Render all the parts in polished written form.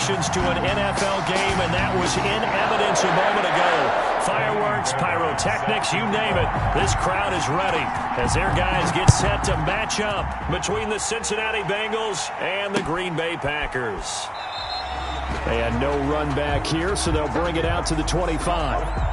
connections to an NFL game, and that was in evidence a moment ago. Fireworks, pyrotechnics, you name it. This crowd is ready as their guys get set to match up between the Cincinnati Bengals and the Green Bay Packers. They had no run back here, so they'll bring it out to the 25.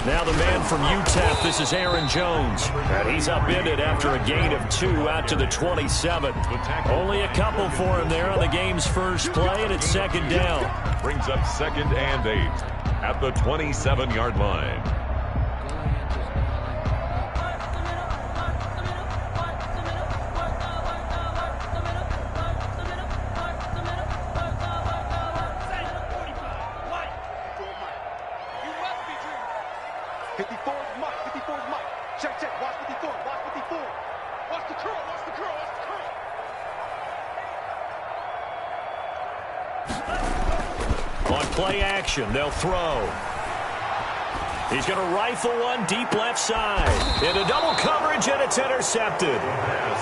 Now the man from UTEP, this is Aaron Jones. And he's upended after a gain of 2 out to the 27. Only a couple for him there on the game's first play, and it's second down. Brings up 2nd and 8 at the 27-yard line. Play action, they'll throw. He's going to rifle one deep left side. Into double coverage, and it's intercepted.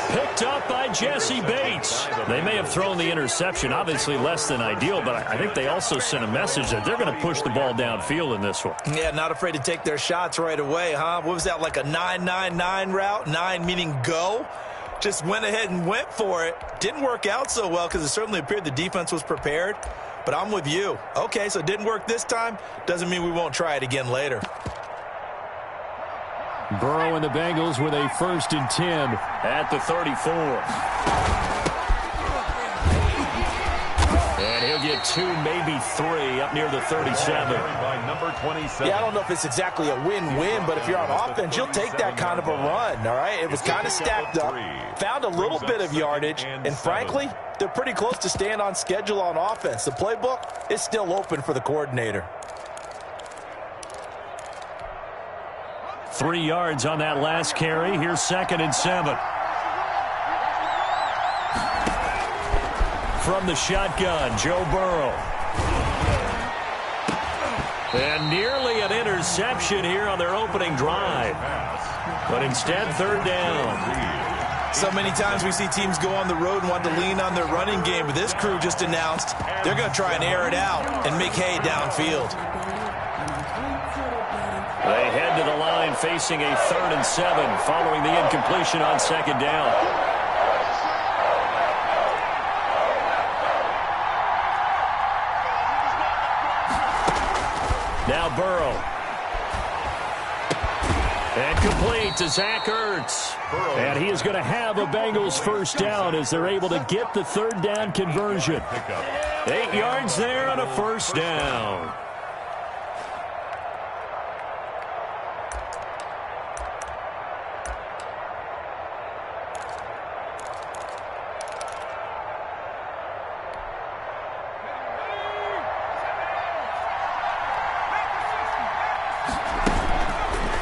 Picked up by Jesse Bates. They may have thrown the interception, obviously less than ideal, but I think they also sent a message that they're going to push the ball downfield in this one. Yeah, not afraid to take their shots right away, huh? What was that, like a 9-9-9 route? 9 meaning go? Just went ahead and went for it. Didn't work out so well because it certainly appeared the defense was prepared. But I'm with you. Okay, so it didn't work this time. Doesn't mean we won't try it again later. Burrow and the Bengals with a 1st and 10 at the 34. And he'll get 2, maybe 3 up near the 37. By number 27. Yeah, I don't know if it's exactly a win-win, but if you're on offense, you'll take that kind of a run, all right? It was kind of stacked up, found a little bit of yardage, and frankly, they're pretty close to staying on schedule on offense. The playbook is still open for the coordinator. 3 yards on that last carry. Here's 2nd and 7. From the shotgun, Joe Burrow. And nearly an interception here on their opening drive. But instead, 3rd down. So many times we see teams go on the road and want to lean on their running game, but this crew just announced they're going to try and air it out and make hay downfield. They head to the line facing a 3rd and 7 following the incompletion on 2nd down. Now Burrow. And complete to Zach Ertz. And he is going to have a Bengals 1st down as they're able to get the 3rd down conversion. 8 yards there on a 1st down.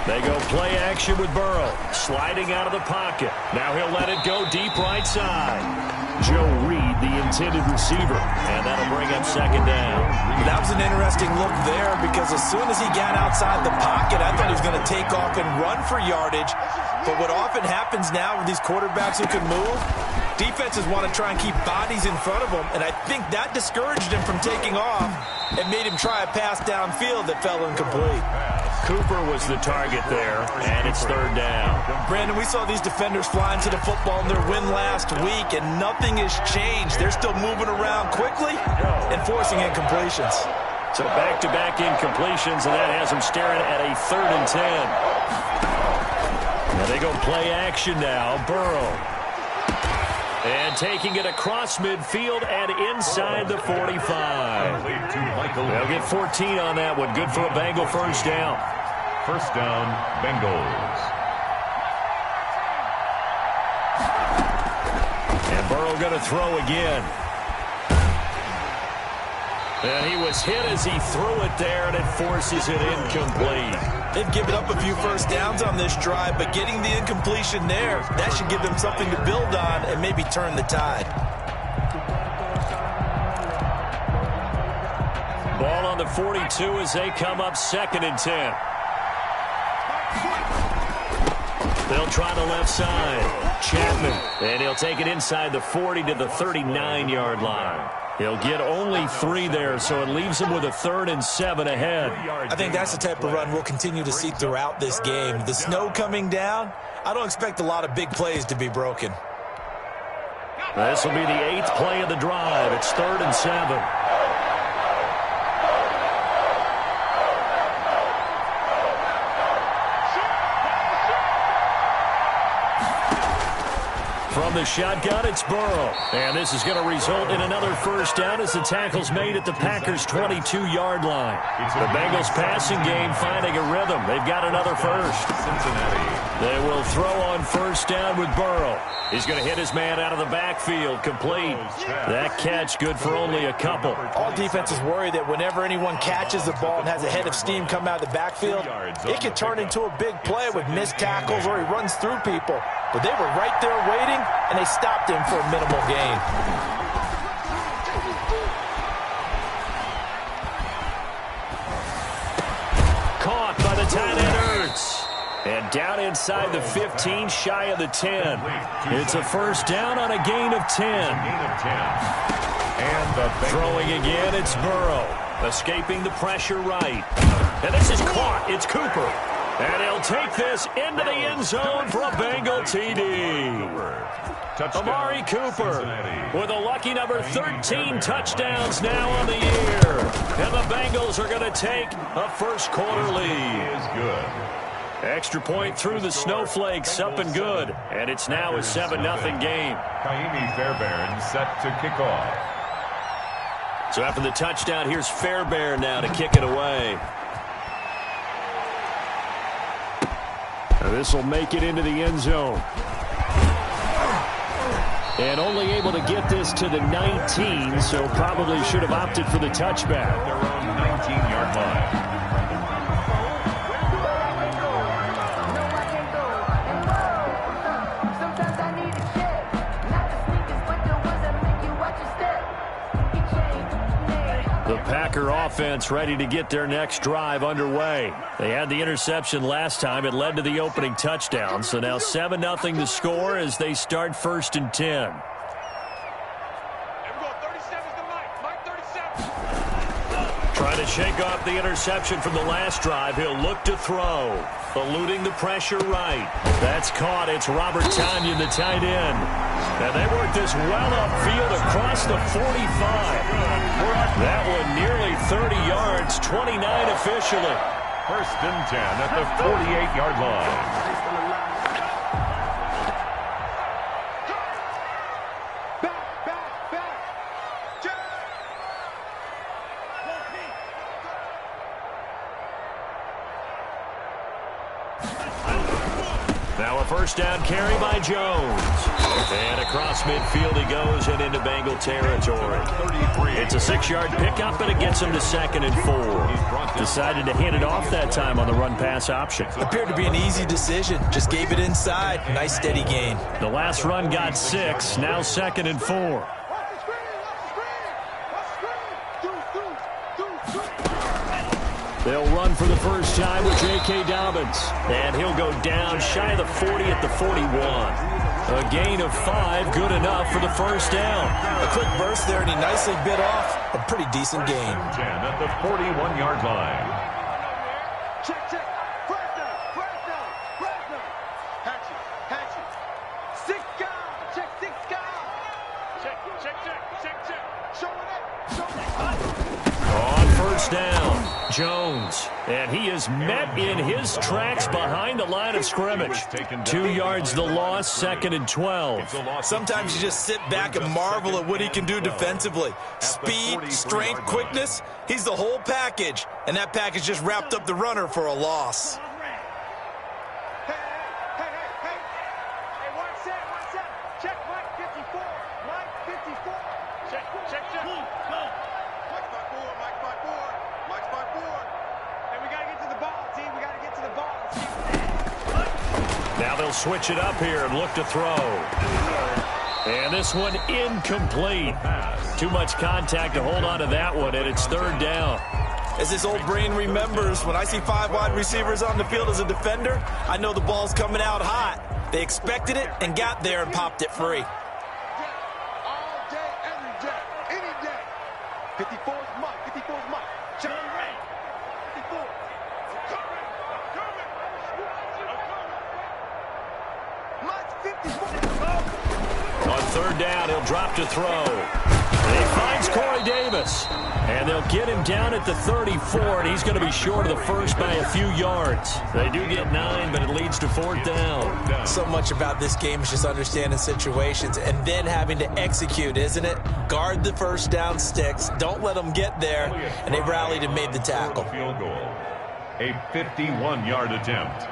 They go play action with Burrow, sliding out of the pocket. Now he'll let it go deep right side. Joe Reed, the intended receiver, and that'll bring up 2nd down. That was an interesting look there because as soon as he got outside the pocket, I thought he was going to take off and run for yardage. But what often happens now with these quarterbacks who can move, defenses want to try and keep bodies in front of them, and I think that discouraged him from taking off and made him try a pass downfield that fell incomplete. Cooper was the target there, and it's 3rd down. Brandon, we saw these defenders flying to the football in their win last week, and nothing has changed. They're still moving around quickly and forcing incompletions. So back-to-back incompletions, and that has them staring at a 3rd and 10. Now they go play action now. Burrow. And taking it across midfield and inside the 45. They'll get 14 on that one. Good for a Bengal 1st down. 1st down, Bengals. And Burrow going to throw again. And he was hit as he threw it there, and it forces it incomplete. They've given up a few first downs on this drive, but getting the incompletion there, that should give them something to build on and maybe turn the tide. Ball on the 42 as they come up 2nd and 10. They'll try the left side. Chapman, and he'll take it inside the 40 to the 39-yard line. He'll get only 3 there, so it leaves him with a 3rd and 7 ahead. I think that's the type of run we'll continue to see throughout this game. The snow coming down, I don't expect a lot of big plays to be broken. This will be the 8th play of the drive. It's 3rd and 7. From the shotgun, it's Burrow. And this is going to result in another first down as the tackle's made at the Packers' 22-yard line. The Bengals passing game finding a rhythm. They've got another first. Cincinnati. They will throw on first down with Burrow. He's going to hit his man out of the backfield, complete. That catch good for only a couple. All defenses worry that whenever anyone catches the ball and has a head of steam come out of the backfield, it can turn into a big play with missed tackles or he runs through people. But they were right there waiting, and they stopped him for a minimal gain. Caught by the tight end Ertz. And down inside the 15, shy of the 10. It's a first down on a gain of 10. And throwing again, it's Burrow. Escaping the pressure right. And this is caught. It's Cooper. And he'll take this into the end zone for a Bengal TD. Amari Cooper with a lucky number 13 touchdowns now on the year. And the Bengals are going to take a first-quarter lead. Extra point through the snowflakes, up and good. And it's now a 7-0 game. Kaimi Fairbairn set to kick off. So after the touchdown, here's Fairbairn now to kick it away. This will make it into the end zone. And only able to get this to the 19, so probably should have opted for the touchback. Their own 19-yard line. The Packer offense ready to get their next drive underway. They had the interception last time. It led to the opening touchdown. So now 7-0 the score as they start 1st and 10. Trying to shake off the interception from the last drive. He'll look to throw. Eluding the pressure right. That's caught. It's Robert Tonyan, the tight end. And they work this well upfield across the 45. That one nearly 30 yards, 29 officially. 1st and 10 at the 48-yard line. Now a first down carry by Jones. And across midfield he goes and into Bengal territory. It's a 6-yard pickup, and it gets him to 2nd and 4. Decided to hand it off that time on the run-pass option. Appeared to be an easy decision. Just gave it inside. Nice steady gain. The last run got 6. Now 2nd and 4. They'll run for the first time with J.K. Dobbins. And he'll go down shy of the 40 at the 41. A gain of 5, good enough for the first down. A quick burst there, and he nicely bit off a pretty decent gain. 10 at the 41-yard line. Check. Press down. Hatch it. 6 guys. Check 6 guys. Check. Show it. On first down, Jones. And he is met in his tracks behind the line of scrimmage. 2 yards the loss, 2nd and 12. Sometimes you just sit back and marvel at what he can do defensively. Speed, strength, quickness, he's the whole package. And that package just wrapped up the runner for a loss. Hey, watch that. Check Mike 54. Check. Watch my boy, they'll switch it up here and look to throw. And this one incomplete. Too much contact to hold on to that one, and it's third down. As his old brain remembers, when I see 5 wide receivers on the field as a defender, I know the ball's coming out hot. They expected it and got there and popped it free. All day, every day, any day. 54's Mike, 54's Mike. John Ray. 54. Mike's 54. On third down, he'll drop to throw. And he finds Corey Davis. And they'll get him down at the 34, and he's going to be short of the first by a few yards. They do get 9, but it leads to fourth down. So much about this game is just understanding situations and then having to execute, isn't it? Guard the first down sticks. Don't let them get there. And they rallied and made the tackle. Field goal. A 51-yard attempt.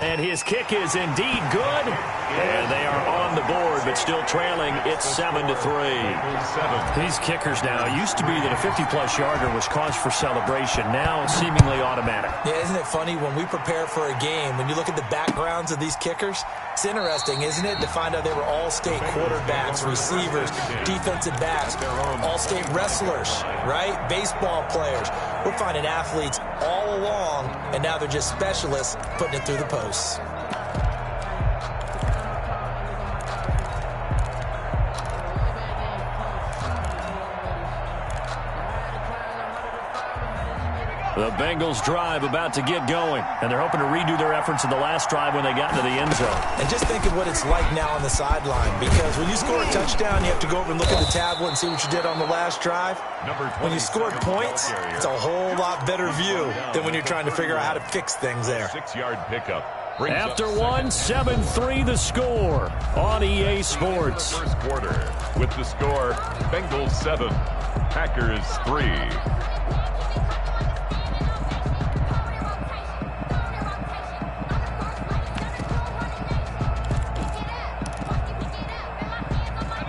And his kick is indeed good. And they are on the board, but still trailing. It's 7-3. These kickers now, it used to be that a 50-plus yarder was cause for celebration. Now it's seemingly automatic. Yeah, isn't it funny when we prepare for a game, when you look at the backgrounds of these kickers, it's interesting, isn't it, to find out they were all-state quarterbacks, receivers, defensive backs, all-state wrestlers, right? Baseball players. We're finding athletes all along, and now they're just specialists putting it through the posts. The Bengals drive about to get going, and they're hoping to redo their efforts in the last drive when they got into the end zone. And just think of what it's like now on the sideline, because when you score a touchdown, you have to go over and look at the tablet and see what you did on the last drive. When you scored points, it's a whole lot better view than when you're trying to figure out how to fix things there. 6-yard pickup. After one, 7-3 the score on EA Sports. First quarter with the score, Bengals 7, Packers 3.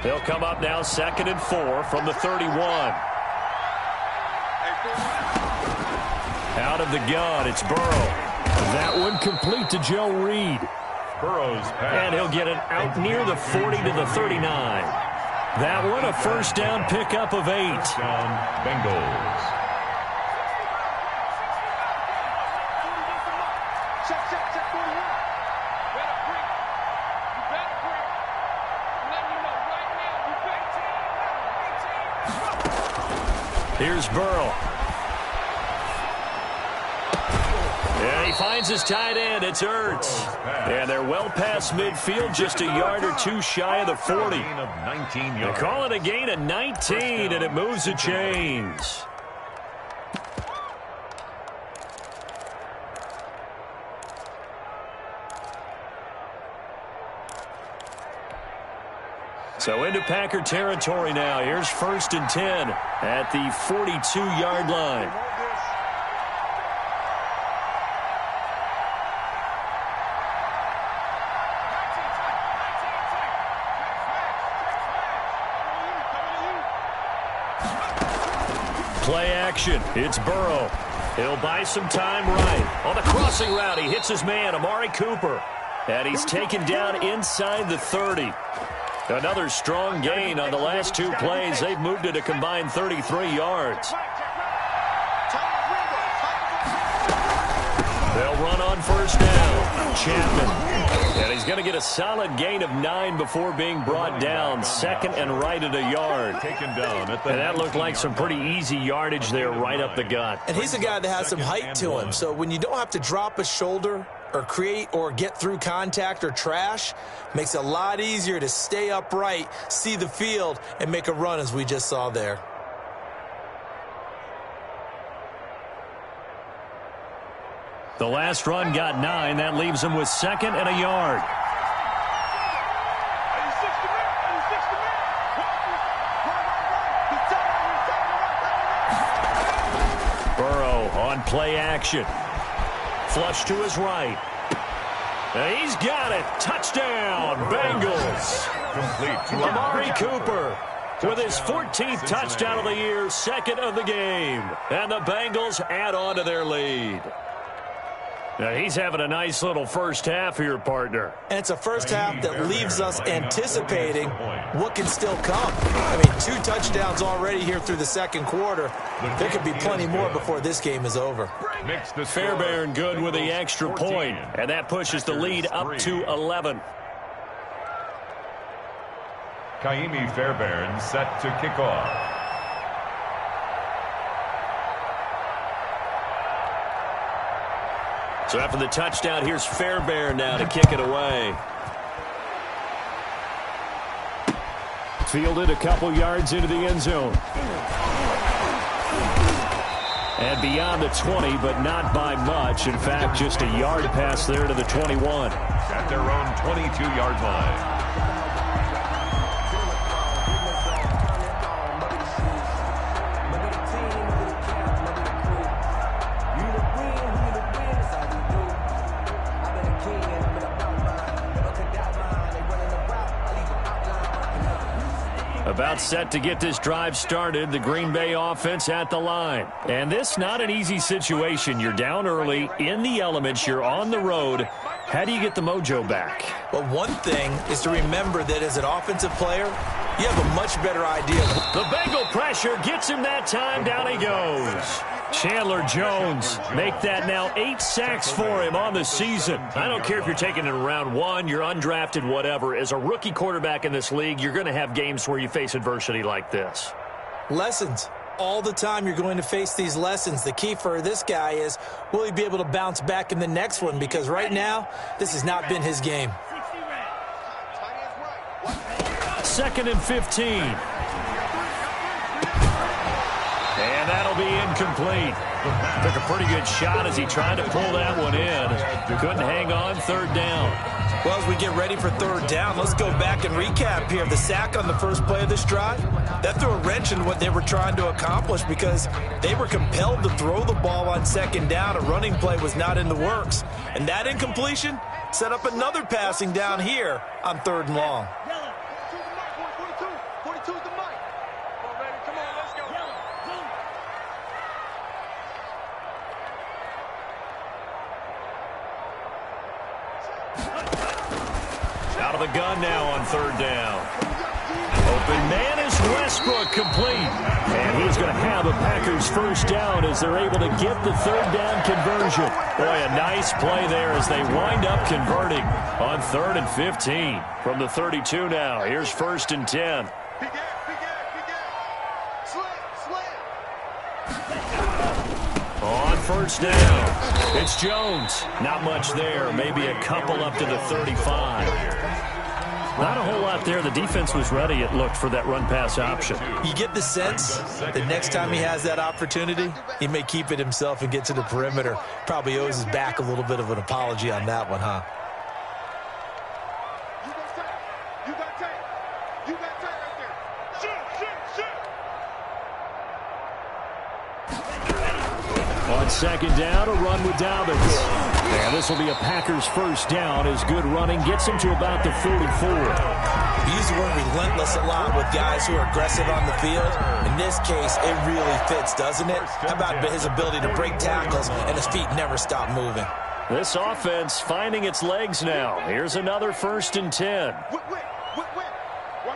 They'll come up now 2nd and 4 from the 31. Out of the gun, it's Burrow. That one complete to Joe Reed. Burrow's pass. And he'll get it out near the 40 to the 39. That one a first down pickup of 8. First down, Bengals. Check 41. You better break. You better break. I'm letting you know right now, you better. Here's Burrow. And he finds his tight end. It's Ertz. And they're well past midfield, just a yard or two shy of the 40. They call it a gain of 19, and it moves the chains. So into Packer territory now. Here's 1st and 10 at the 42-yard line. Play action. It's Burrow. He'll buy some time right. On the crossing route, he hits his man, Amari Cooper. And he's taken down inside the 30. Another strong gain on the last 2 plays. They've moved it a combined 33 yards. They'll run on first down. Chapman. And he's going to get a solid gain of 9 before being brought down. 2nd and right at a yard. Taken down at the And that looked like some pretty easy yardage there right up the gut. And he's a guy that has some height to him. So when you don't have to drop a shoulder or create or get through contact or trash, makes it a lot easier to stay upright, see the field, and make a run as we just saw there. The last run got 9. That leaves him with 2nd and a yard. Burrow on play action. Flush to his right. And he's got it. Touchdown, Bengals. complete to Amari Cooper. with his 14th touchdown of the year, second of the game. And the Bengals add on to their lead. Now, he's having a nice little first half here, partner. And it's a first half that leaves us anticipating what can still come. I mean, 2 touchdowns already here through the second quarter. There could be plenty more before this game is over. Fairbairn good with the extra point, and that pushes the lead up to 11. Kaimi Fairbairn set to kick off. So after the touchdown, here's Fairbairn now to kick it away. Fielded a couple yards into the end zone. And beyond the 20, but not by much. In fact, just a yard pass there to the 21. At their own 22-yard line. About set to get this drive started, the Green Bay offense at the line. And this not an easy situation. You're down early, in the elements, you're on the road. How do you get the mojo back? Well, one thing is to remember that as an offensive player, you have a much better idea. The Bengal pressure gets him that time. Down he goes. Chandler Jones make that now 8 sacks for him on the season. I don't care if you're taking it in round 1, you're undrafted, whatever. As a rookie quarterback in this league, you're going to have games where you face adversity like this. Lessons. All the time you're going to face these lessons. The key for this guy is, will he be able to bounce back in the next one? Because right now, this has not been his game. 2nd and 15. And that'll be incomplete. Took a pretty good shot as he tried to pull that one in. Couldn't hang on, 3rd down. Well, as we get ready for 3rd down, let's go back and recap here. The sack on the first play of this drive, that threw a wrench in what they were trying to accomplish because they were compelled to throw the ball on 2nd down. A running play was not in the works. And that incompletion set up another passing down here on 3rd and long. Out of the gun now on 3rd down. Open man is Westbrook, complete. And he's going to have a Packers first down as they're able to get the 3rd down conversion. Boy, a nice play there as they wind up converting on 3rd and 15. From the 32 now, here's 1st and 10. On 1st down, it's Jones. Not much there, maybe a couple up to the 35. Not a whole lot there. The defense was ready, it looked, for that run-pass option. You get the sense that next time he has that opportunity, he may keep it himself and get to the perimeter. Probably owes his back a little bit of an apology on that one, huh? On 2nd down, a run with Dobbins. And this will be a Packers first down as good running gets him to about the 44. We use the word relentless a lot with guys who are aggressive on the field. In this case, it really fits, doesn't it? How about his ability to break tackles and his feet never stop moving? This offense finding its legs now. Here's another 1st and 10. Watch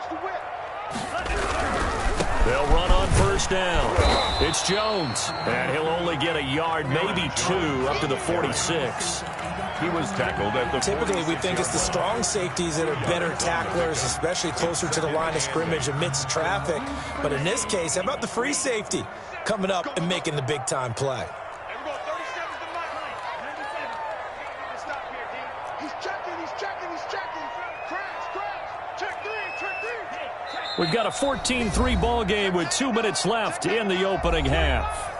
the whip. They'll run on 1st down. It's Jones, and he'll only get a yard, maybe 2, up to the 46. He was tackled at the Typically, we think it's the strong safeties that are better tacklers, especially closer to the line of scrimmage amidst traffic. But in this case, how about the free safety coming up and making the big-time play? We've got a 14-3 ball game with 2 minutes left in the opening half.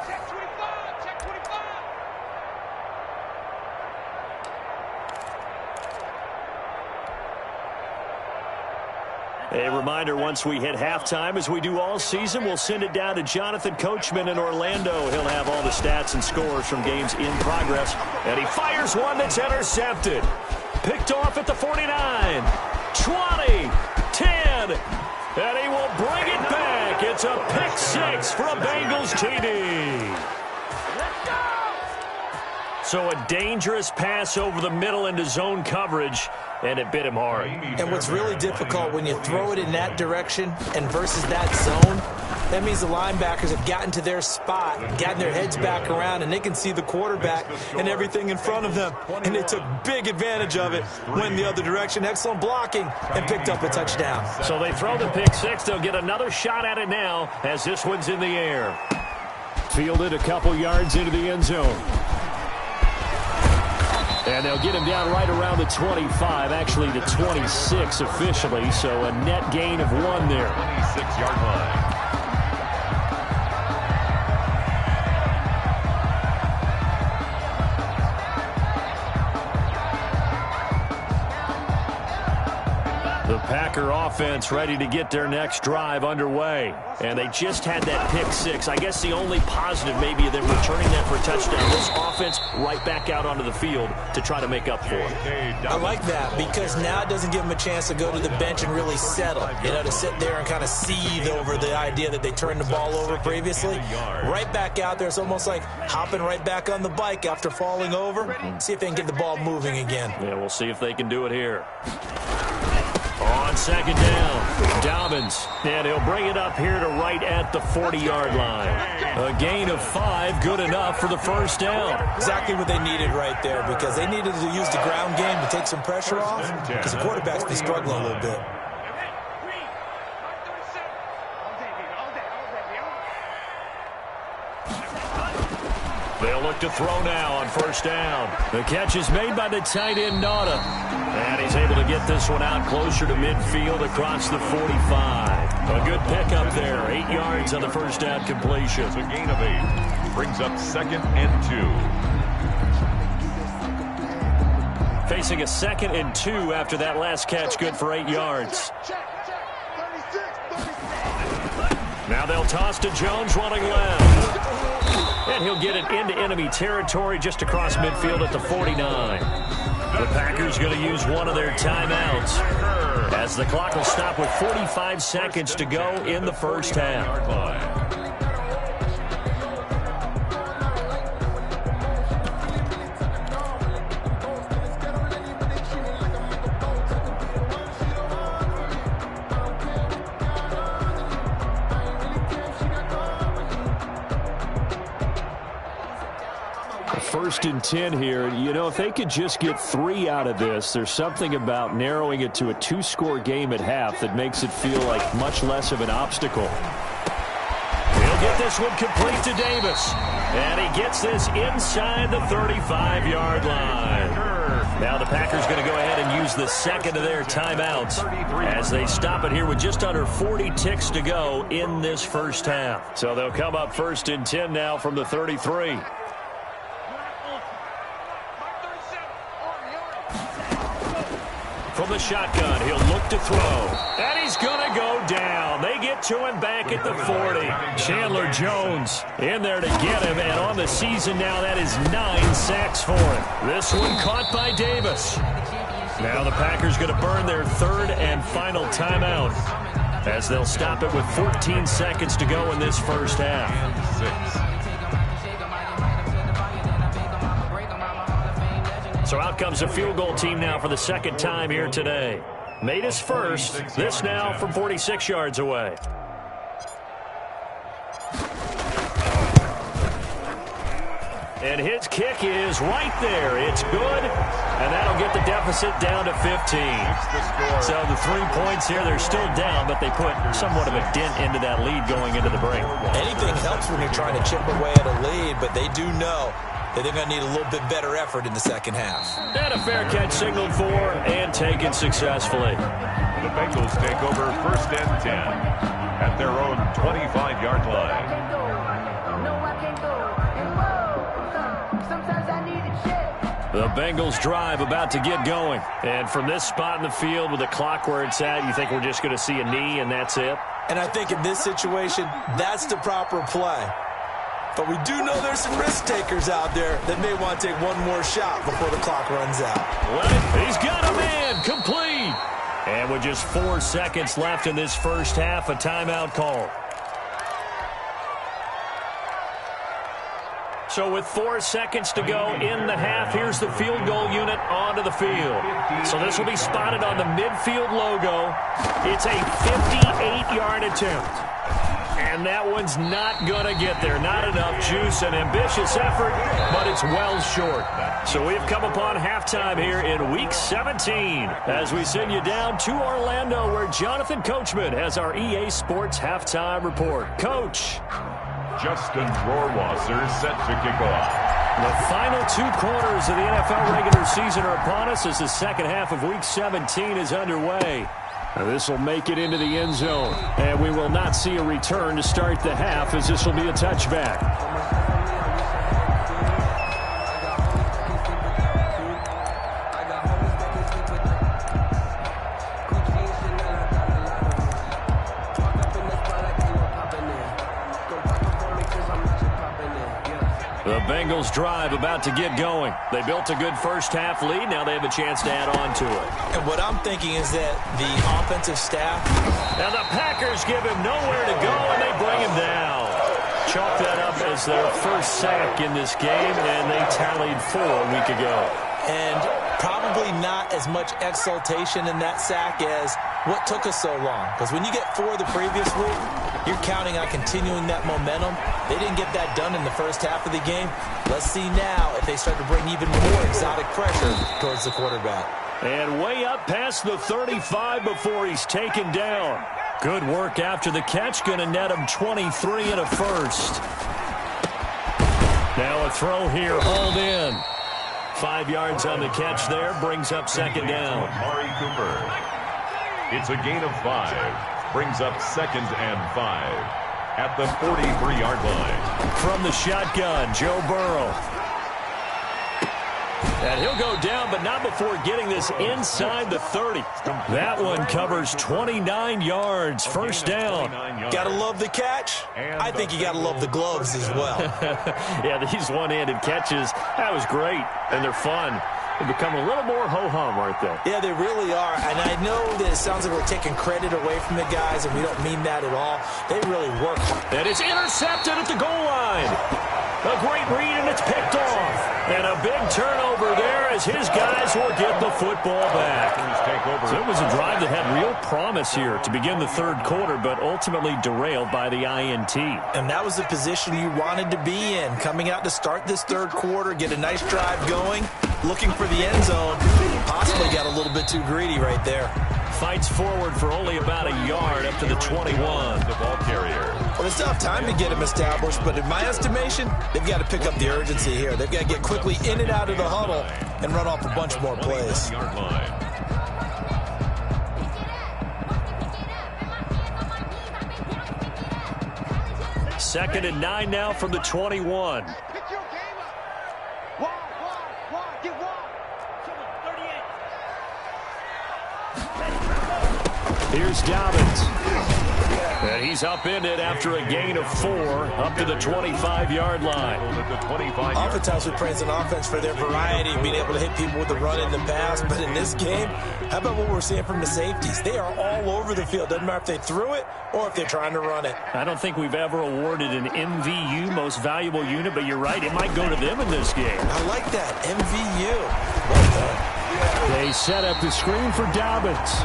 A reminder, once we hit halftime, as we do all season, we'll send it down to Jonathan Coachman in Orlando. He'll have all the stats and scores from games in progress. And he fires one that's intercepted. Picked off at the 49, 20, 10, and he will bring it back. a pick six for a Bengals TD. So a dangerous pass over the middle into zone coverage, and it bit him hard. And what's really difficult when you throw it in that direction and versus that zone, that means the linebackers have gotten to their spot, gotten their heads back around, and they can see the quarterback and everything in front of them. And they took big advantage of it, went the other direction, excellent blocking, and picked up a touchdown. So they throw the pick six. They'll get another shot at it now as this one's in the air. Fielded a couple yards into the end zone. And they'll get him down right around the 25, actually the 26 officially, so a net gain of 1 there. 26-yard line. The Packer offense ready to get their next drive underway. And they just had that pick six. I guess the only positive maybe of them returning that for a touchdown. This offense right back out onto the field to try to make up for it. I like that because now it doesn't give them a chance to go to the bench and really settle. You know, to sit there and kind of seethe over the idea that they turned the ball over previously. Right back out there. It's almost like hopping right back on the bike after falling over. See if they can get the ball moving again. Yeah, we'll see if they can do it here. On second down, Dobbins, and he'll bring it up here to right at the 40-yard line. A gain of 5, good enough for the first down. Exactly what they needed right there because they needed to use the ground game to take some pressure off because the quarterback's been struggling a little bit. They'll look to throw now on first down. The catch is made by the tight end, Nauta. And he's able to get this one out closer to midfield across the 45. A good pickup there. 8 yards on the first down completion. It's a gain of 8. Brings up 2nd and 2. Facing a 2nd and 2 after that last catch. Good for 8 yards. Now they'll toss to Jones running left. And he'll get it into enemy territory just across midfield at the 49. The Packers going to use one of their timeouts as the clock will stop with 45 seconds to go in the first half. First and 10 here. You know, if they could just get 3 out of this, there's something about narrowing it to a 2-score game at half that makes it feel like much less of an obstacle. He'll get this one complete to Davis. And he gets this inside the 35-yard line. Now the Packers going to go ahead and use the second of their timeouts as they stop it here with just under 40 ticks to go in this first half. So they'll come up first and 10 now from the 33. From the shotgun, he'll look to throw. And he's going to go down. They get to him back at the 40. Chandler Jones in there to get him. And on the season now, that is 9 sacks for him. This one caught by Davis. Now the Packers going to burn their 3rd and final timeout as they'll stop it with 14 seconds to go in this first half. 6. So out comes a field goal team now for the second time here today. Made his first. This now from 46 yards away. And his kick is right there. It's good. And that'll get the deficit down to 15. So the 3 points here, they're still down, but they put somewhat of a dent into that lead going into the break. Anything helps when you're trying to chip away at a lead, but they do know that they're going to need a little bit better effort in the second half. And a fair catch signaled for and taken successfully. The Bengals take over 1st and 10 at their own 25-yard line. The Bengals drive about to get going. And from this spot in the field with the clock where it's at, you think we're just going to see a knee and that's it? And I think in this situation, that's the proper play. But we do know there's some risk takers out there that may want to take one more shot before the clock runs out. Well, he's got a man complete. And with just 4 seconds left in this first half, a timeout call. So with 4 seconds to go in the half, here's the field goal unit onto the field. So this will be spotted on the midfield logo. It's a 58-yard attempt. And that one's not going to get there. Not enough juice, an ambitious effort, but it's well short. So we've come upon halftime here in Week 17 as we send you down to Orlando where Jonathan Coachman has our EA Sports Halftime Report. Coach. Justin Rohrwasser set to kick off. The final 2 quarters of the NFL regular season are upon us as the second half of Week 17 is underway. This will make it into the end zone, and we will not see a return to start the half as this will be a touchback. The Bengals drive about to get going. They built a good first half lead. Now they have a chance to add on to it. And what I'm thinking is that the offensive staff. Now the Packers give him nowhere to go, and they bring him down. Chalk that up as their first sack in this game, and they tallied 4 a week ago. And probably not as much exultation in that sack as what took us so long. Because when you get 4 the previous week, you're counting on continuing that momentum. They didn't get that done in the first half of the game. Let's see now if they start to bring even more exotic pressure towards the quarterback. And way up past the 35 before he's taken down. Good work after the catch. Going to net him 23 and a first. Now a throw here, hauled in. 5 yards on the catch there, brings up second down. Amari Cooper. It's a gain of 5. Brings up 2nd and 5 at the 43-yard line. From the shotgun, Joe Burrow. And he'll go down, but not before getting this inside the 30. That one covers 29 yards, first down. Gotta love the catch. I think you gotta love the gloves as well. Yeah, these one-handed catches, that was great, and they're fun. They become a little more ho-hum, aren't they? Yeah, they really are. And I know that it sounds like we're taking credit away from the guys, and we don't mean that at all. They really work hard. And it's intercepted at the goal line. A great read, and it's picked off. And a big turnover there as his guys will get the football back. So it was a drive that had real promise here to begin the third quarter, but ultimately derailed by the INT. And that was the position you wanted to be in, coming out to start this third quarter, get a nice drive going, looking for the end zone. Possibly got a little bit too greedy right there. Fights forward for only about a yard up to the 21. The ball carrier. Well, they still have time to get him established, but in my estimation, they've got to pick up the urgency here. They've got to get quickly in and out of the huddle and run off a bunch more plays. Second and 9 now from the 21. Pick your game up. Wide, get wide. Here's Dobbins. And he's upended after a gain of 4 up to the 25-yard line. Oftentimes we praise an offense for their variety of being able to hit people with the run in the pass. But in this game, how about what we're seeing from the safeties? They are all over the field. Doesn't matter if they threw it or if they're trying to run it. I don't think we've ever awarded an MVU, most valuable unit, but you're right, it might go to them in this game. I like that, MVU. Well done. They set up the screen for Dobbins.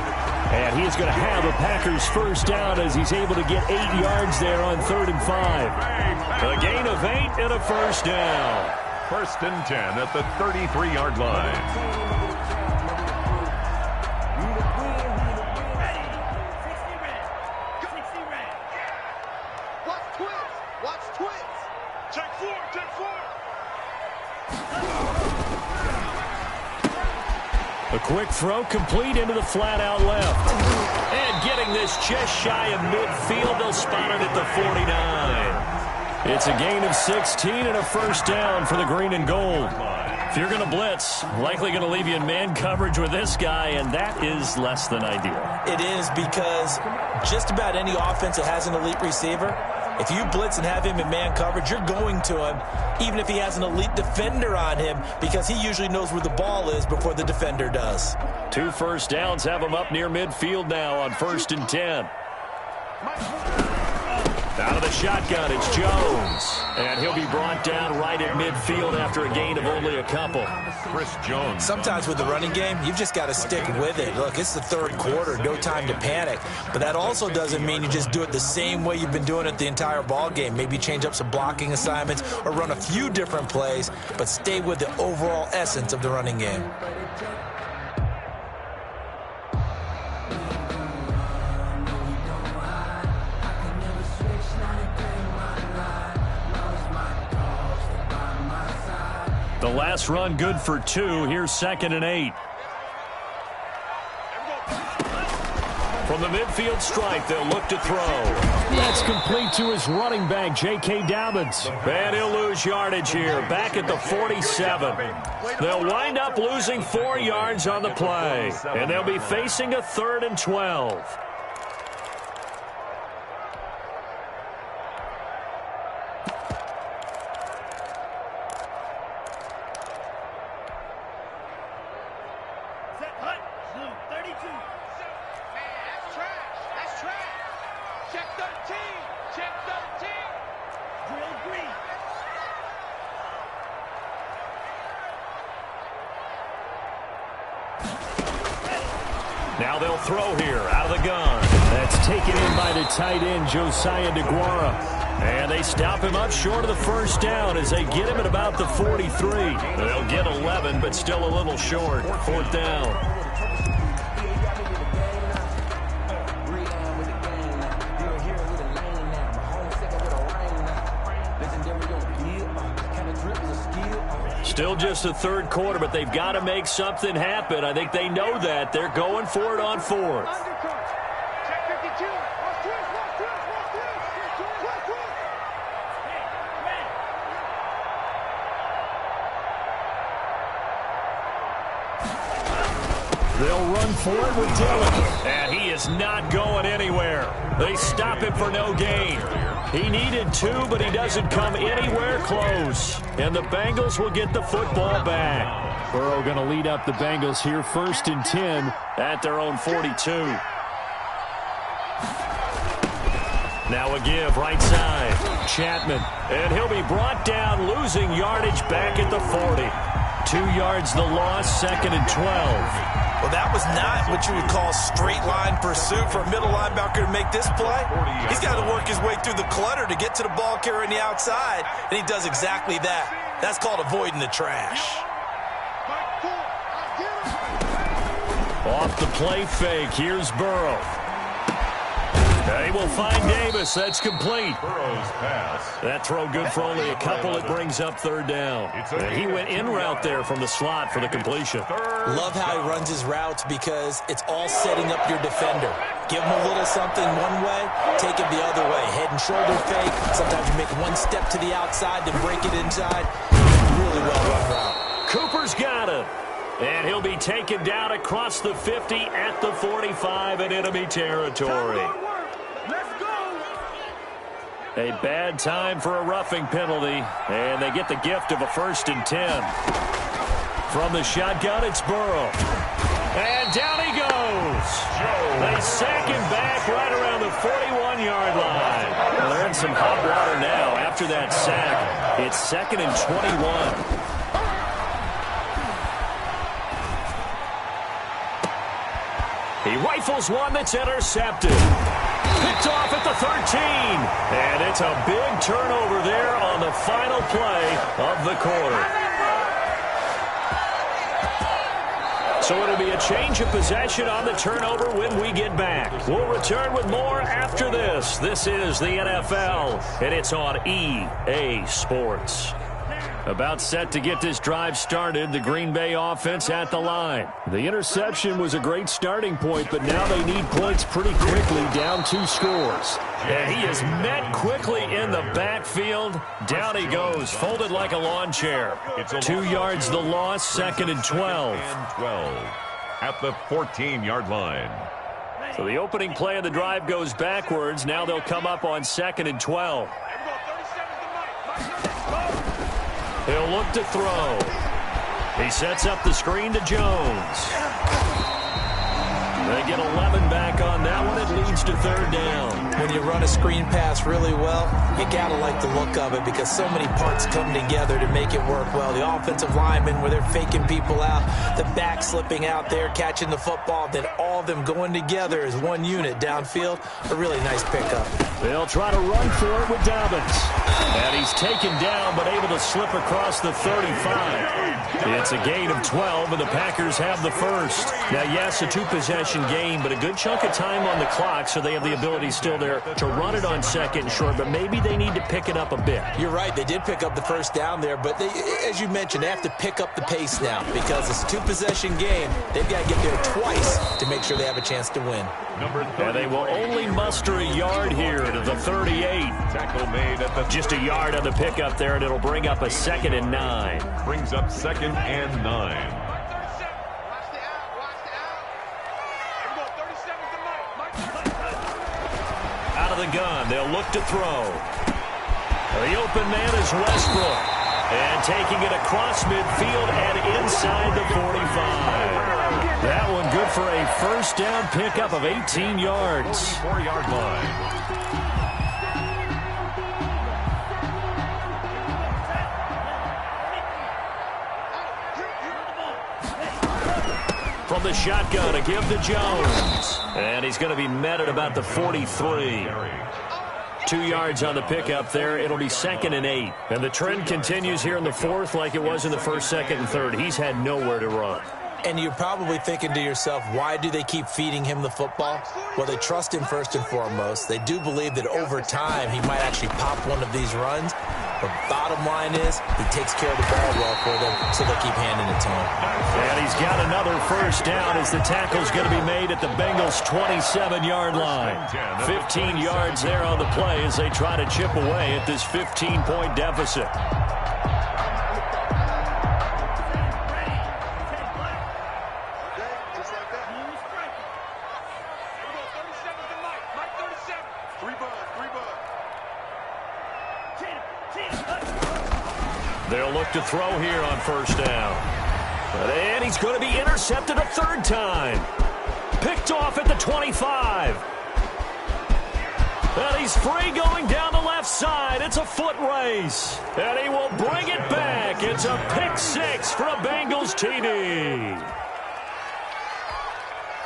And he is going to have a Packers first down as he's able to get 8 yards there on 3rd and 5. A gain of 8 and a first down. 1st and 10 at the 33-yard line. Watch twins. Check 4. A quick throw complete into the flat out left. And getting this just shy of midfield, they'll spot it at the 49. It's a gain of 16 and a first down for the green and gold. If you're going to blitz, likely going to leave you in man coverage with this guy, and that is less than ideal. It is, because just about any offense that has an elite receiver, if you blitz and have him in man coverage, you're going to him, even if he has an elite defender on him, because he usually knows where the ball is before the defender does. 2 first downs have him up near midfield now on 1st and 10. Out of the shotgun, it's Jones. And he'll be brought down right at midfield after a gain of only a couple. Chris Jones. Sometimes with the running game, you've just got to stick with it. Look, it's the third quarter, no time to panic. But that also doesn't mean you just do it the same way you've been doing it the entire ball game. Maybe change up some blocking assignments or run a few different plays, but stay with the overall essence of the running game. The last run good for 2. Here's 2nd and 8. From the midfield stripe, they'll look to throw. That's complete to his running back, J.K. Dobbins. And he'll lose yardage here, back at the 47. They'll wind up losing 4 yards on the play, and they'll be facing a 3rd and 12. Now they'll throw here out of the gun. That's taken in by the tight end, Josiah DeGuara. And they stop him up short of the first down as they get him at about the 43. They'll get 11, but still a little short. 4th down. Still just the third quarter, but they've got to make something happen. I think they know that. They're going for it on 4th. They'll run for it with Dillon. And he is not going anywhere. They stop him for no gain. He needed 2, but he doesn't come anywhere close. And the Bengals will get the football back. Burrow going to lead up the Bengals here, 1st and 10 at their own 42. Now a give, right side. Chapman. And he'll be brought down, losing yardage back at the 40. 2 yards the loss, 2nd and 12. Well, that was not what you would call straight line pursuit for a middle linebacker to make this play. He's got to work his way through the clutter to get to the ball carrier on the outside, and he does exactly that. That's called avoiding the trash. Off the play fake, here's Burrow. They will find Davis. That's complete. Burrow's pass. That throw good for only a couple. It brings up 3rd down. And he went in route there from the slot for the completion. Love how he runs his routes because it's all setting up your defender. Give him a little something one way, take it the other way. Head and shoulder fake. Sometimes you make one step to the outside, then break it inside. Really well run route. Cooper's got him. And he'll be taken down across the 50 at the 45 in enemy territory. A bad time for a roughing penalty, and they get the gift of a 1st and 10. From the shotgun, it's Burrow. And down he goes. They sack him back right around the 41-yard line. Well, they're in some hot water now after that sack. It's 2nd and 21. He rifles one that's intercepted. Picked off at the 13. And it's a big turnover there on the final play of the quarter. So it'll be a change of possession on the turnover when we get back. We'll return with more after this. This is the NFL, and it's on EA Sports. About set to get this drive started, the Green Bay offense at the line. The interception was a great starting point, but now they need points pretty quickly, down 2 scores. And he is met quickly in the backfield. Down he goes, folded like a lawn chair. 2 yards the loss, 2nd and 12. At the 14-yard line. So the opening play of the drive goes backwards. Now they'll come up on 2nd and 12. He'll look to throw. He sets up the screen to Jones. They get 11 back on that one. It leads to 3rd down. When you run a screen pass really well, you gotta like the look of it because so many parts come together to make it work well. The offensive linemen, where they're faking people out, the back slipping out there, catching the football, then all of them going together as one unit downfield. A really nice pickup. They'll try to run for it with Dobbins. And he's taken down but able to slip across the 35. It's a gain of 12, and the Packers have the first. Now, yes, a two-possession game, but a good chunk of time on the clock, so they have the ability still there to run it on second and short, but maybe they need to pick it up a bit. You're right. They did pick up the first down there, but they, as you mentioned, they have to pick up the pace now because it's a two-possession game. They've got to get there twice to make sure they have a chance to win. And they will only muster a yard here to the 38. Tackle made at the Just a yard on the pickup there, and it'll bring up a 2nd and 9. brings up 2nd and 9. Out of the gun, they'll look to throw. The open man is Westbrook. And taking it across midfield and inside the 45. That one good for a first down pickup of 18 yards. 4-yard line. From the shotgun, a give to Jones. And he's going to be met at about the 43. 2 yards on the pickup there. It'll be 2nd and 8. And the trend continues here in the fourth like it was in the first, 2nd, and 3rd. He's had nowhere to run. And you're probably thinking to yourself, why do they keep feeding him the football? Well, they trust him first and foremost. They do believe that over time he might actually pop one of these runs. But bottom line is he takes care of the ball well for them, so they'll keep handing it to him. And he's got another first down as the tackle's going to be made at the Bengals' 27-yard line. 15 yards there on the play as they try to chip away at this 15-point deficit. They'll look to throw here on first down. And he's going to be intercepted a 3rd time. Picked off at the 25. And he's free going down the left side. It's a foot race. And he will bring it back. It's a pick 6 for a Bengals TD.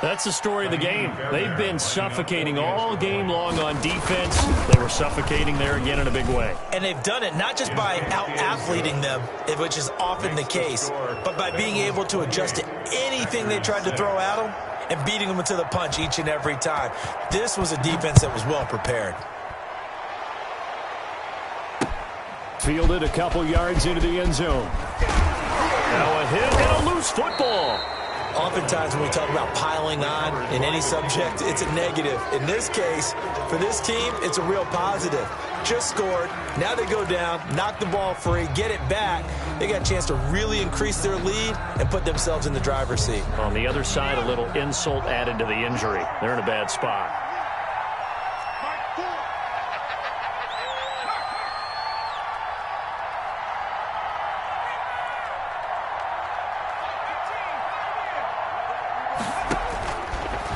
That's the story of the game. They've been suffocating all game long on defense. They were suffocating there again in a big way. And they've done it not just by out-athleting them, which is often the case, but by being able to adjust to anything they tried to throw at them and beating them to the punch each and every time. This was a defense that was well prepared. Fielded a couple yards into the end zone. Now a hit and a loose football. Oftentimes when we talk about piling on in any subject, it's a negative. In this case, for this team, it's a real positive. Just scored. Now they go down, knock the ball free, get it back. They got a chance to really increase their lead and put themselves in the driver's seat. On the other side, a little insult added to the injury. They're in a bad spot.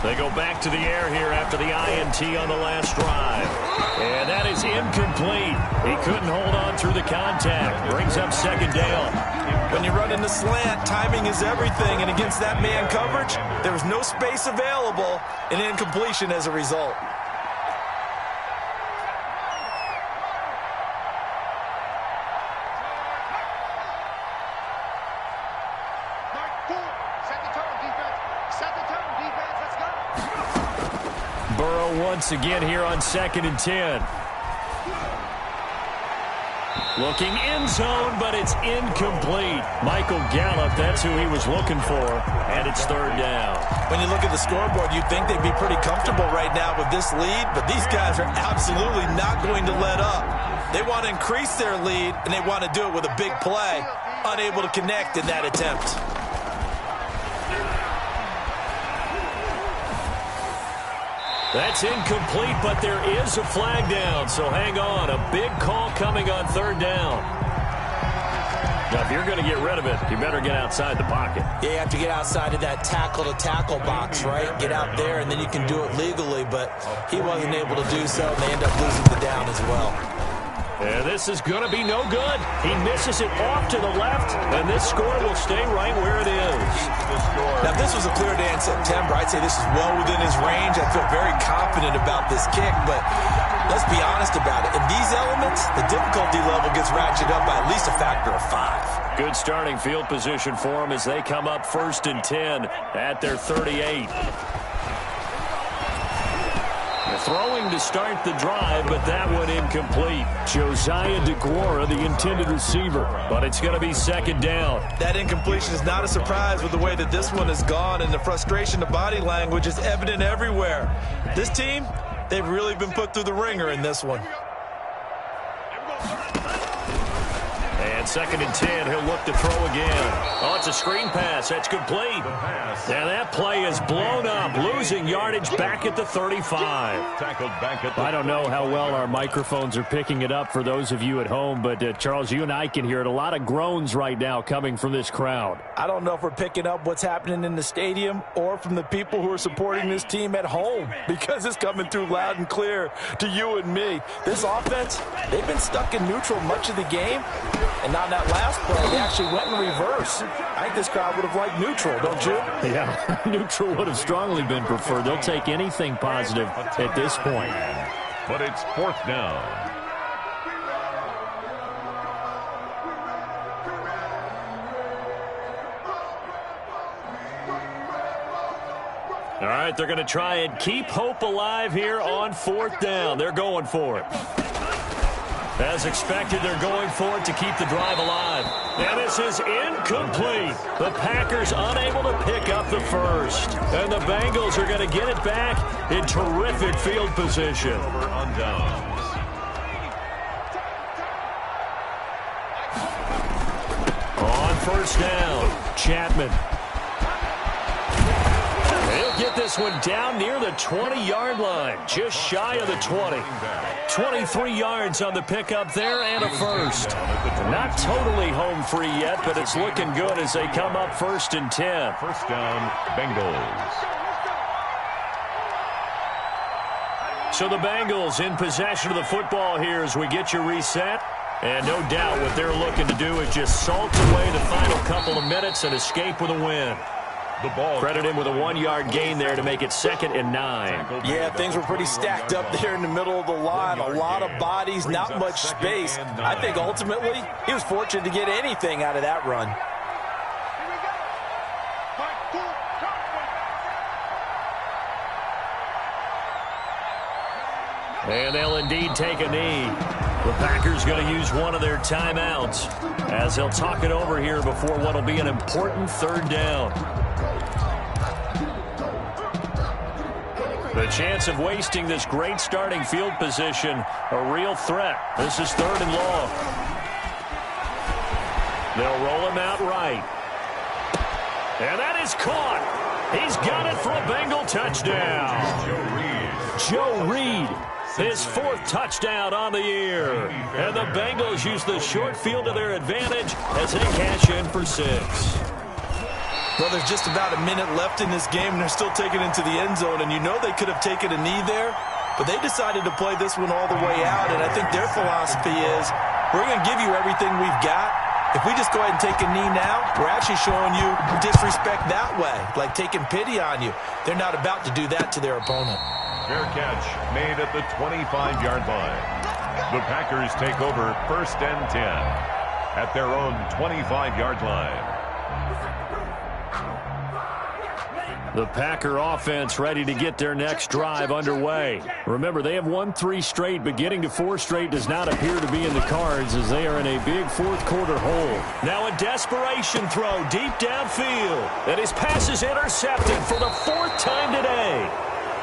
They go back to the air here after the INT on the last drive. And that is incomplete. He couldn't hold on through the contact. Brings up 2nd down. When you run in the slant, timing is everything. And against that man coverage, there was no space available. An incompletion as a result. Burrow once again here on 2nd and 10. Looking end zone, but it's incomplete. Michael Gallup, that's who he was looking for, and it's 3rd down. When you look at the scoreboard, you'd think they'd be pretty comfortable right now with this lead, but these guys are absolutely not going to let up. They want to increase their lead, and they want to do it with a big play. Unable to connect in that attempt. That's incomplete, but there is a flag down, so hang on. A big call coming on 3rd down. Now, if you're going to get rid of it, you better get outside the pocket. Yeah, you have to get outside of that tackle-to-tackle box, right? Get out there, and then you can do it legally, but he wasn't able to do so, and they end up losing the down as well. And this is going to be no good. He misses it off to the left, and this score will stay right where it is. Now, if this was a clear day in September, I'd say this is well within his range. I feel very confident about this kick, but let's be honest about it. In these elements, the difficulty level gets ratcheted up by at least a factor of 5. Good starting field position for them as they come up 1st and 10 at their 38. Throwing to start the drive, but that one incomplete. Josiah DeGuara, the intended receiver, but it's going to be 2nd down. That incompletion is not a surprise with the way that this one has gone, and the frustration, the body language is evident everywhere. This team, they've really been put through the ringer in this one. And 2nd and 10, he'll look to throw again. Oh, it's a screen pass. That's complete. Now that play is blown up, losing yardage back at the 35. Tackled back at the I don't know how well our microphones are picking it up for those of you at home, but Charles, you and I can hear it. A lot of groans right now coming from this crowd. I don't know if we're picking up what's happening in the stadium or from the people who are supporting this team at home, because it's coming through loud and clear to you and me. This offense, they've been stuck in neutral much of the game. And on that last play, they actually went in reverse. I think this crowd would have liked neutral, don't you? Yeah, neutral would have strongly been preferred. They'll take anything positive at this point. But it's 4th down. All right, they're going to try and keep hope alive here on 4th down. They're going for it. As expected, they're going for it to keep the drive alive. And this is incomplete. The Packers unable to pick up the first. And the Bengals are going to get it back in terrific field position. On downs. On 1st down, Chapman. He'll get this one down near the 20-yard line, just shy of the 20. 23 yards on the pickup there and a first. Not totally home free yet, but it's looking good as they come up 1st and 10. 1st down, Bengals. So the Bengals in possession of the football here as we get you reset. And no doubt what they're looking to do is just salt away the final couple of minutes and escape with a win. The ball Credit him with a 1-yard gain there to make it 2nd and 9. Yeah, things were pretty stacked up there in the middle of the line. A lot of bodies, not much space. I think ultimately he was fortunate to get anything out of that run. And they'll indeed take a knee. The Packers going to use one of their timeouts as they'll talk it over here before what will be an important 3rd down. The chance of wasting this great starting field position, a real threat. This is 3rd and long. They'll roll him out right. And that is caught. He's got it for a Bengal touchdown. Joe Reed. His 4th touchdown on the year. And the Bengals use the short field to their advantage as they cash in for 6. Well, there's just about a minute left in this game, and they're still taking it into the end zone. And you know they could have taken a knee there, but they decided to play this one all the way out. And I think their philosophy is, we're going to give you everything we've got. If we just go ahead and take a knee now, we're actually showing you disrespect that way, like taking pity on you. They're not about to do that to their opponent. Fair catch made at the 25-yard line. The Packers take over 1st and 10 at their own 25-yard line. The Packer offense ready to get their next drive underway. Remember, they have won 3 straight, but getting to 4 straight does not appear to be in the cards as they are in a big 4th quarter hole. Now a desperation throw deep downfield. And his pass is intercepted for the 4th time today.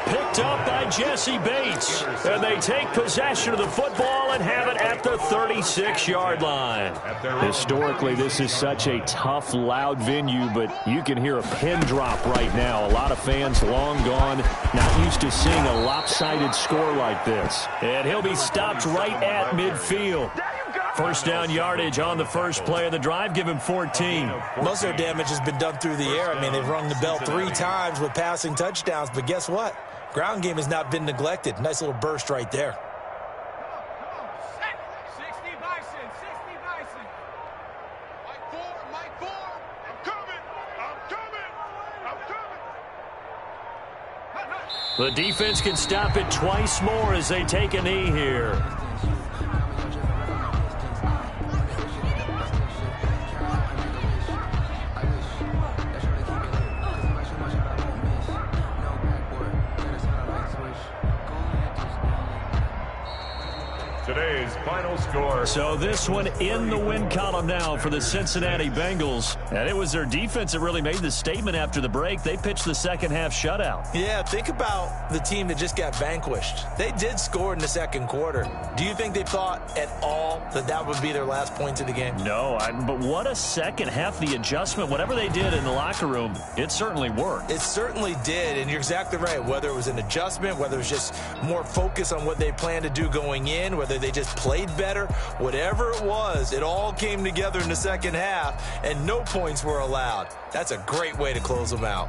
Picked up by Jesse Bates. And they take possession of the football and have it at the 36-yard line. Historically, this is such a tough, loud venue, but you can hear a pin drop right now. A lot of fans long gone, not used to seeing a lopsided score like this. And he'll be stopped right at midfield. First down yardage on the first play of the drive. Give him 14. Most of their damage has been done through the air. I mean, they've rung the bell 3 times with passing touchdowns. But guess what? Ground game has not been neglected. Nice little burst right there. The defense can stop it twice more as they take a knee here. Today's final score. So this one in the win column now for the Cincinnati Bengals. And it was their defense that really made the statement after the break. They pitched the second half shutout. Yeah, think about the team that just got vanquished. They did score in the second quarter. Do you think they thought at all that that would be their last points of the game? No, but what a second half. The adjustment, whatever they did in the locker room, it certainly worked. It certainly did, and you're exactly right. Whether it was an adjustment, whether it was just more focus on what they planned to do going in, whether they just played better, whatever it was, it all came together in the second half, and no points were allowed. That's a great way to close them out.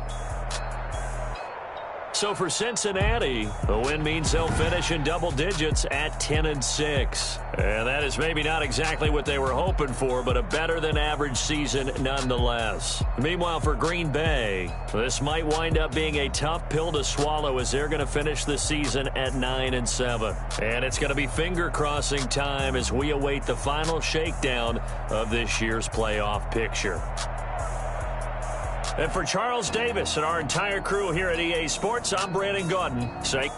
So for Cincinnati, the win means they'll finish in double digits at 10-6. And that is maybe not exactly what they were hoping for, but a better than average season nonetheless. Meanwhile, for Green Bay, this might wind up being a tough pill to swallow as they're going to finish the season at 9-7. And it's going to be finger-crossing time as we await the final shakedown of this year's playoff picture. And for Charles Davis and our entire crew here at EA Sports, I'm Brandon Gaudin saying